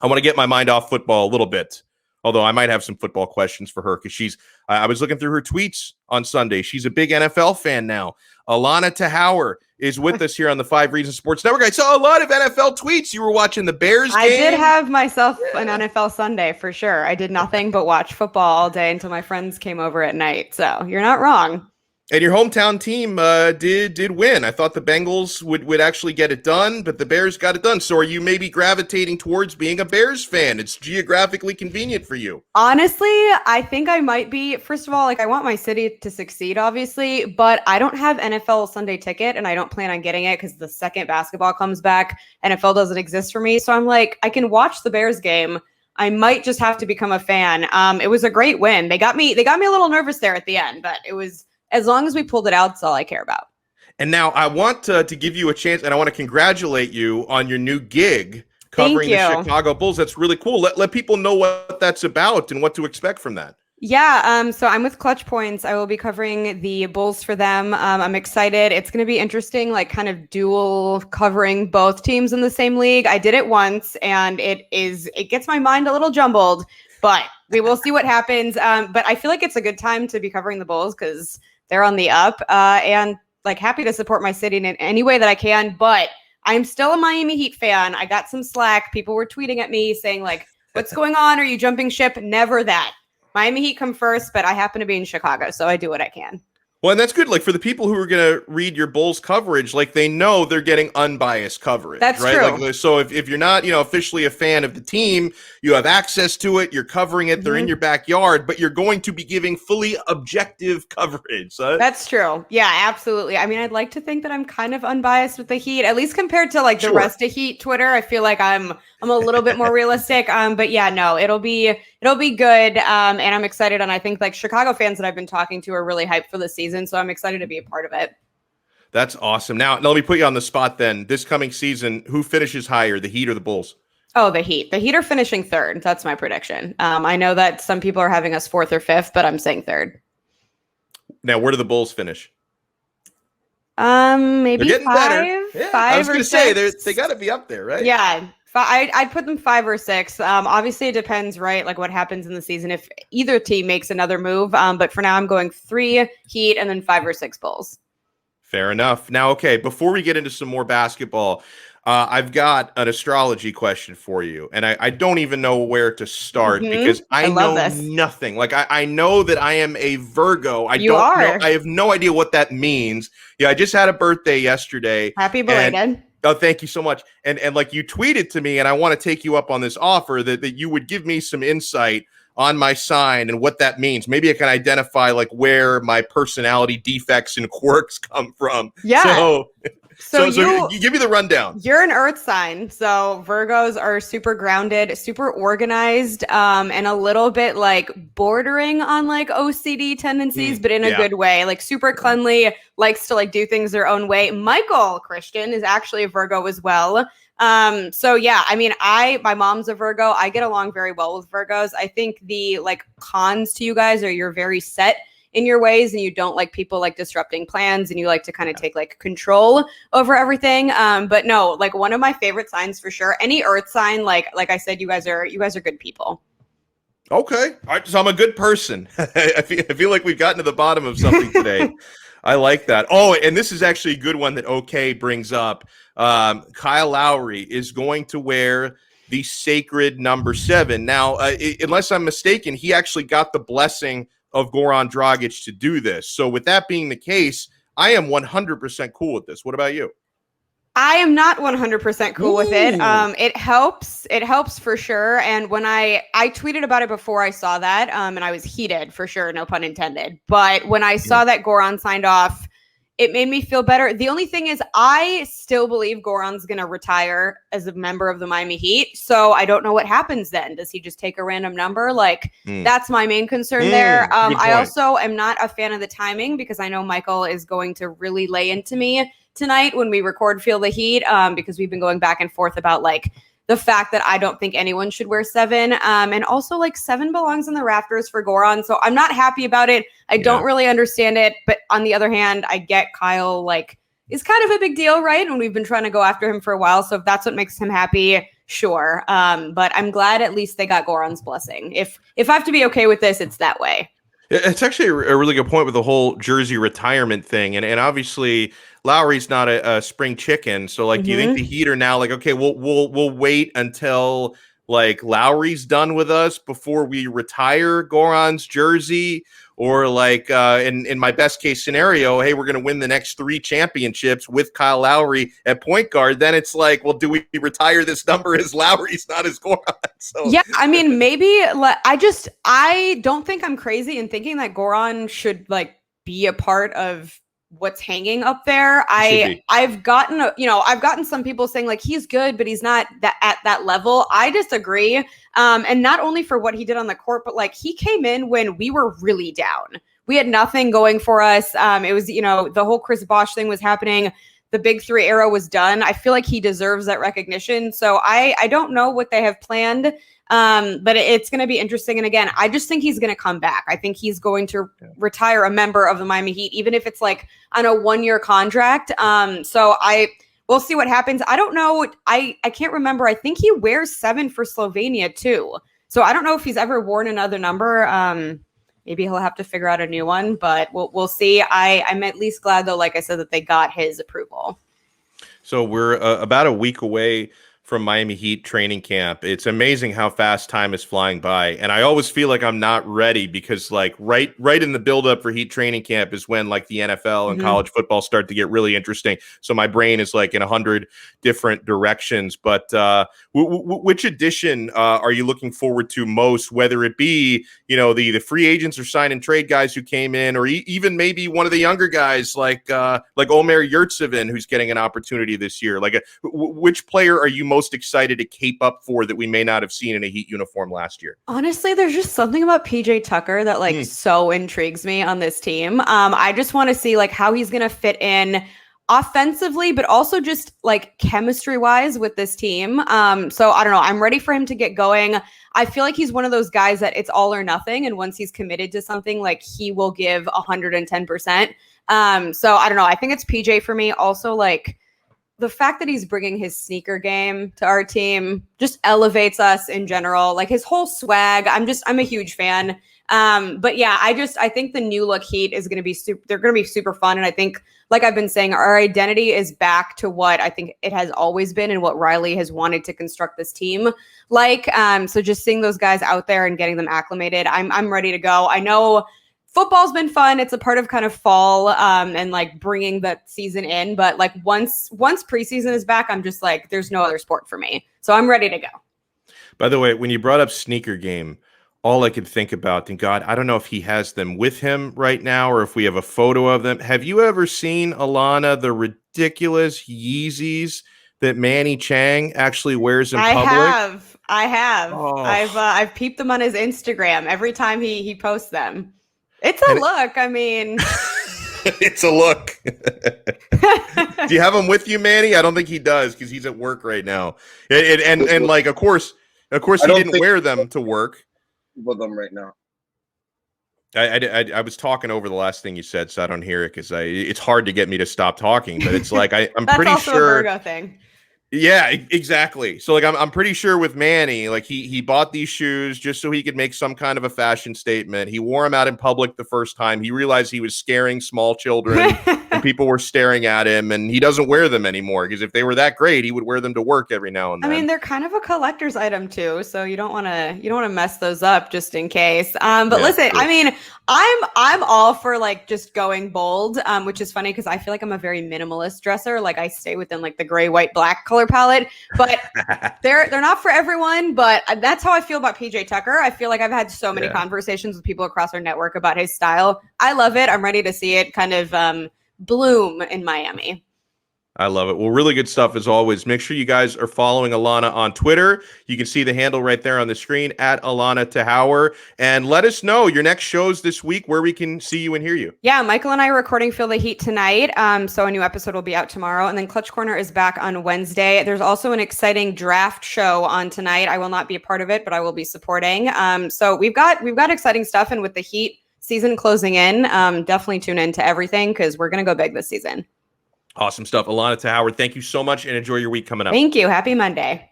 I want to get my mind off football a little bit. Although I might have some football questions for her because I was looking through her tweets on Sunday. She's a big NFL fan now. Allana Tachauer is with us here on the 5 Reasons Sports Network. I saw a lot of NFL tweets. You were watching the Bears game. I did have myself an NFL Sunday for sure. I did nothing but watch football all day until my friends came over at night. So you're not wrong. And your hometown team did win. I thought the Bengals would actually get it done, but the Bears got it done. So are you maybe gravitating towards being a Bears fan? It's geographically convenient for you. Honestly, I think I might be. First of all, I want my city to succeed, obviously, but I don't have NFL Sunday ticket, and I don't plan on getting it because the second basketball comes back, NFL doesn't exist for me. So I'm like, I can watch the Bears game. I might just have to become a fan. It was a great win. They got me a little nervous there at the end, but it was. As long as we pulled it out, it's all I care about. And now I want to give you a chance, and I want to congratulate you on your new gig covering the Chicago Bulls. That's really cool. Let people know what that's about and what to expect from that. Yeah, so I'm with Clutch Points. I will be covering the Bulls for them. I'm excited. It's going to be interesting, kind of dual covering both teams in the same league. I did it once, and it gets my mind a little jumbled, but we will see what happens. But I feel like it's a good time to be covering the Bulls because they're on the up, and happy to support my city in any way that I can. But I'm still a Miami Heat fan. I got some slack. People were tweeting at me saying what's going on? Are you jumping ship? Never that. Miami Heat come first, but I happen to be in Chicago, so I do what I can. Well, and that's good. For the people who are going to read your Bulls coverage, they know they're getting unbiased coverage. That's right? True. So if you're not, officially a fan of the team, you have access to it. You're covering it. Mm-hmm. They're in your backyard, but you're going to be giving fully objective coverage. That's true. Yeah, absolutely. I mean, I'd like to think that I'm kind of unbiased with the Heat, at least compared to the rest of Heat Twitter. I feel like I'm a little bit more realistic. But yeah, no, it'll be good. And I'm excited. And I think Chicago fans that I've been talking to are really hyped for the season. So I'm excited to be a part of it. That's awesome. Now let me put you on the spot then. This coming season, who finishes higher, the Heat or the Bulls? Oh, the Heat. The Heat are finishing third. That's my prediction. I know that some people are having us fourth or fifth, but I'm saying third. Now, where do the Bulls finish? Maybe They're getting better. Yeah, five. I was going to say they got to be up there, right? Yeah. I'd put them 5 or 6. Obviously, it depends, right? What happens in the season if either team makes another move. But for now, I'm going 3 Heat and then 5 or 6 Bulls. Fair enough. Now, okay, before we get into some more basketball, I've got an astrology question for you. And I don't even know where to start because I know nothing. I know that I am a Virgo. I have no idea what that means. Yeah, I just had a birthday yesterday. Happy belated. Oh, thank you so much. And you tweeted to me, and I want to take you up on this offer that you would give me some insight on my sign and what that means. Maybe I can identify where my personality defects and quirks come from. Yeah. So you give me the rundown. You're an earth sign. So Virgos are super grounded, super organized, and a little bit bordering on OCD tendencies, but in a good way. Super cleanly, likes to do things their own way. Michael Christian is actually a Virgo as well. So yeah, I mean, my mom's a Virgo. I get along very well with Virgos. I think the cons to you guys are you're very set in your ways and you don't like people disrupting plans and you like to kind of take control over everything. But no, one of my favorite signs for sure. Any earth sign, like I said, you guys are good people. Okay. All right. So I'm a good person. I feel like we've gotten to the bottom of something today. I like that. Oh, and this is actually a good one that OK brings up. Kyle Lowry is going to wear the sacred number 7. Now, unless I'm mistaken, he actually got the blessing of Goran Dragic to do this. So with that being the case, I am 100% cool with this. What about you? I am not 100% cool with it. It helps. It helps for sure. And when I tweeted about it before I saw that, and I was heated for sure, no pun intended. But when I saw that Goran signed off, it made me feel better. The only thing is I still believe Goran's going to retire as a member of the Miami Heat. So I don't know what happens then. Does he just take a random number? That's my main concern there. I also am not a fan of the timing because I know Michael is going to really lay into me tonight when we record Feel the Heat because we've been going back and forth about the fact that I don't think anyone should wear 7. And also 7 belongs in the rafters for Goran. So I'm not happy about it. I don't really understand it. But on the other hand, I get Kyle is kind of a big deal, right? And we've been trying to go after him for a while. So if that's what makes him happy, sure. But I'm glad at least they got Goran's blessing. If I have to be okay with this, it's that way. It's actually a really good point with the whole jersey retirement thing, and obviously Lowry's not a spring chicken. So, like, do you think the Heat are now like, okay, we'll wait until like Lowry's done with us before we retire Goran's jersey, or like in my best case scenario, hey, we're going to win the next 3 championships with Kyle Lowry at point guard. Then it's like, well, do we retire this number as Lowry's not as Goran? So yeah, I mean, maybe I don't think I'm crazy in thinking that Goran should like be a part of what's hanging up there. I've gotten some people saying like he's good, but he's not at that level. I disagree. And not only for what he did on the court, but like he came in when we were really down. We had nothing going for us. It was, the whole Chris Bosh thing was happening. The Big 3 era was done. I feel like he deserves that recognition. So I don't know what they have planned. But it's going to be interesting. And again, I just think he's going to come back. I think he's going to retire a member of the Miami Heat, even if it's like on a 1-year contract. So we'll see what happens. I don't know. I can't remember. I think he wears 7 for Slovenia too. So I don't know if he's ever worn another number. Maybe he'll have to figure out a new one, but we'll see. I'm at least glad though, like I said, that they got his approval. So we're about a week away from Miami Heat training camp. It's amazing how fast time is flying by. And I always feel like I'm not ready because like right in the buildup for Heat training camp is when like the NFL and college football start to get really interesting. So my brain is like in 100 different directions. But which edition are you looking forward to most, whether it be, the free agents or sign and trade guys who came in, or even maybe one of the younger guys like Omer Yurtseven, who's getting an opportunity this year? Like which player are you most excited to cape up for that we may not have seen in a Heat uniform last year? Honestly, there's just something about PJ Tucker that like so intrigues me on this team. I just want to see like how he's going to fit in offensively, but also just like chemistry wise with this team. So I don't know. I'm ready for him to get going. I feel like he's one of those guys that it's all or nothing. And once he's committed to something, like he will give 110%. So I don't know. I think it's PJ for me. Also, like, the fact that he's bringing his sneaker game to our team just elevates us in general. Like his whole swag, I'm a huge fan. But yeah, I think the new look Heat is going to be they're going to be super fun. And I think, like I've been saying, our identity is back to what I think it has always been and what Riley has wanted to construct this team like. So just seeing those guys out there and getting them acclimated, I'm ready to go. I know football's been fun. It's a part of kind of fall and like bringing that season in. But like once preseason is back, I'm just like, there's no other sport for me. So I'm ready to go. By the way, when you brought up sneaker game, all I could think about, and God, I don't know if he has them with him right now or if we have a photo of them. Have you ever seen, Allana, the ridiculous Yeezys that Manny Chang actually wears in public? I have. Oh. I've peeped them on his Instagram every time he posts them. It's a look. I mean, it's a look. Do you have him with you, Manny? I don't think he does because he's at work right now. And like, of course, he didn't wear them to work. With them right now. I was talking over the last thing you said, so I don't hear it because it's hard to get me to stop talking. But it's like I'm That's pretty also sure. A Virgo thing. Yeah, exactly. So like I'm pretty sure with Manny, like he bought these shoes just so he could make some kind of a fashion statement. He wore them out in public the first time. He realized he was scaring small children and people were staring at him, and he doesn't wear them anymore because if they were that great, he would wear them to work every now and then. I mean, they're kind of a collector's item too, so you don't want to mess those up just in case. But yeah, listen, true. I mean, I'm all for like just going bold, which is funny because I feel like I'm a very minimalist dresser. Like I stay within like the gray, white, black color palette, but they're not for everyone. But that's how I feel about PJ Tucker. I feel like I've had so many conversations with people across our network about his style. I love it. I'm ready to see it kind of bloom in Miami. I love it. Well, really good stuff as always. Make sure you guys are following Allana on Twitter. You can see the handle right there on the screen at Allana Tachauer. And let us know your next shows this week where we can see you and hear you. Yeah, Michael and I are recording Feel the Heat tonight. So a new episode will be out tomorrow. And then Clutch Corner is back on Wednesday. There's also an exciting draft show on tonight. I will not be a part of it, but I will be supporting. So we've got exciting stuff. And with the Heat season closing in, definitely tune in to everything because we're going to go big this season. Awesome stuff. Allana Tachauer, thank you so much and enjoy your week coming up. Thank you. Happy Monday.